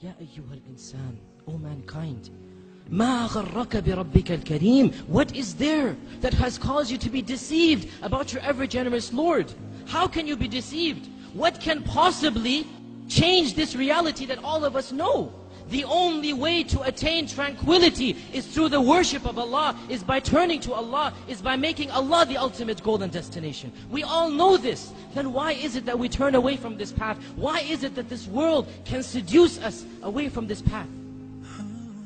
Ya ayyuhal insan, O mankind, ما غرك بربك الكريم. What is there that has caused you to be deceived about your ever generous Lord? How can you be deceived? What can possibly change this reality that all of us know? The only way to attain tranquility is through the worship of Allah, is by turning to Allah, is by making Allah the ultimate goal and destination. We all know this. Then why is it that we turn away from this path? Why is it that this world can seduce us away from this path?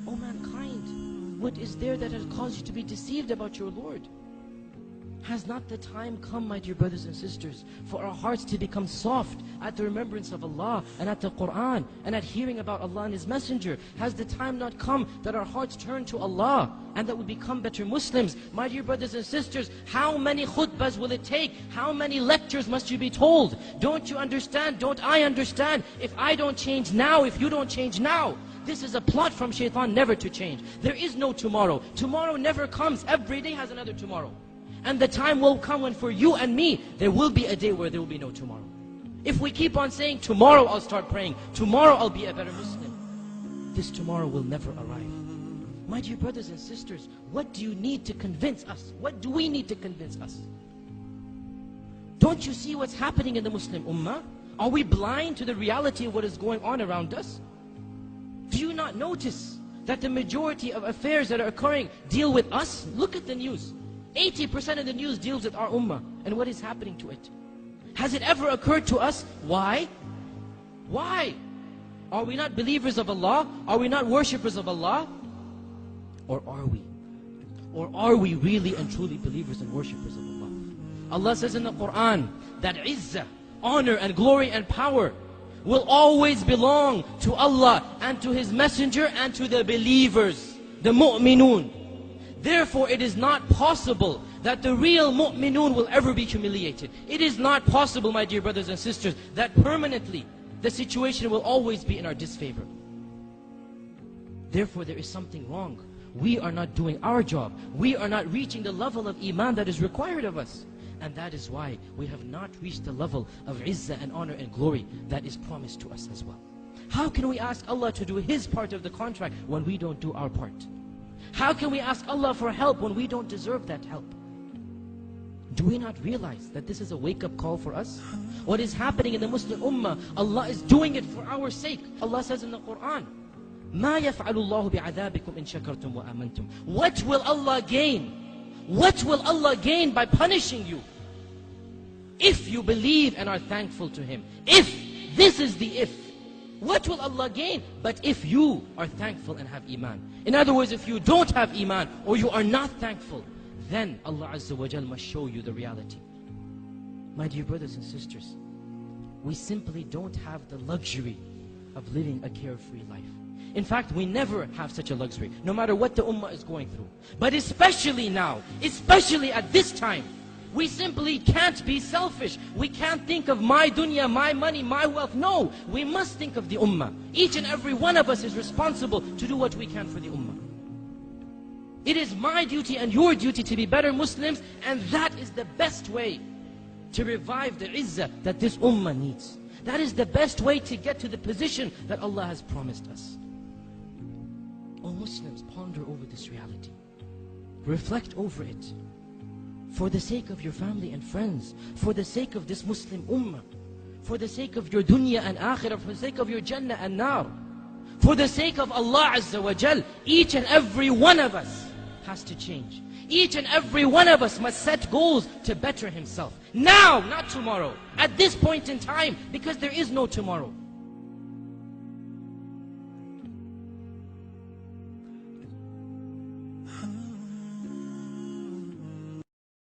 O mankind, what is there that has caused you to be deceived about your Lord? Has not the time come, my dear brothers and sisters, for our hearts to become soft at the remembrance of Allah and at the Qur'an and at hearing about Allah and His Messenger? Has the time not come that our hearts turn to Allah and that we become better Muslims? My dear brothers and sisters, how many khutbahs will it take? How many lectures must you be told? Don't you understand? Don't I understand? If I don't change now, if you don't change now, this is a plot from shaitan never to change. There is no tomorrow. Tomorrow never comes. Every day has another tomorrow. And the time will come when for you and me, there will be a day where there will be no tomorrow. If we keep on saying, tomorrow I'll start praying, tomorrow I'll be a better Muslim, this tomorrow will never arrive. My dear brothers and sisters, what do you need to convince us? What do we need to convince us? Don't you see what's happening in the Muslim Ummah? Are we blind to the reality of what is going on around us? Do you not notice that the majority of affairs that are occurring deal with us? Look at the news. 80% of the news deals with our ummah and what is happening to it. Has it ever occurred to us? Why? Why? Are we not believers of Allah? Are we not worshippers of Allah? Or are we? Or are we really and truly believers and worshippers of Allah? Allah says in the Qur'an that izzah, honor and glory and power will always belong to Allah and to His Messenger and to the believers, the mu'minun. Therefore, it is not possible that the real mu'minun will ever be humiliated. It is not possible, my dear brothers and sisters, that permanently the situation will always be in our disfavor. Therefore, there is something wrong. We are not doing our job. We are not reaching the level of iman that is required of us. And that is why we have not reached the level of izzah and honor and glory that is promised to us as well. How can we ask Allah to do His part of the contract when we don't do our part? How can we ask Allah for help when we don't deserve that help? Do we not realize that this is a wake-up call for us? What is happening in the Muslim Ummah, Allah is doing it for our sake. Allah says in the Qur'an, مَا يَفْعَلُ اللَّهُ بِعَذَابِكُمْ إِن شَكَرْتُمْ وَآمَنْتُمْ. What will Allah gain? What will Allah gain by punishing you? If you believe and are thankful to Him. If, this is the if. What will Allah gain? But if you are thankful and have iman. In other words, if you don't have iman or you are not thankful, then Allah Azza wa Jal must show you the reality. My dear brothers and sisters, we simply don't have the luxury of living a carefree life. In fact, we never have such a luxury, no matter what the ummah is going through. But especially now, especially at this time, we simply can't be selfish. We can't think of my dunya, my money, my wealth. No, we must think of the ummah. Each and every one of us is responsible to do what we can for the ummah. It is my duty and your duty to be better Muslims, and that is the best way to revive the izzah that this ummah needs. That is the best way to get to the position that Allah has promised us. O Muslims, ponder over this reality. Reflect over it. For the sake of your family and friends, for the sake of this Muslim ummah, for the sake of your dunya and akhirah, for the sake of your jannah and nar, for the sake of Allah Azza wa Jal, each and every one of us has to change. Each and every one of us must set goals to better himself. Now, not tomorrow. At this point in time, because there is no tomorrow.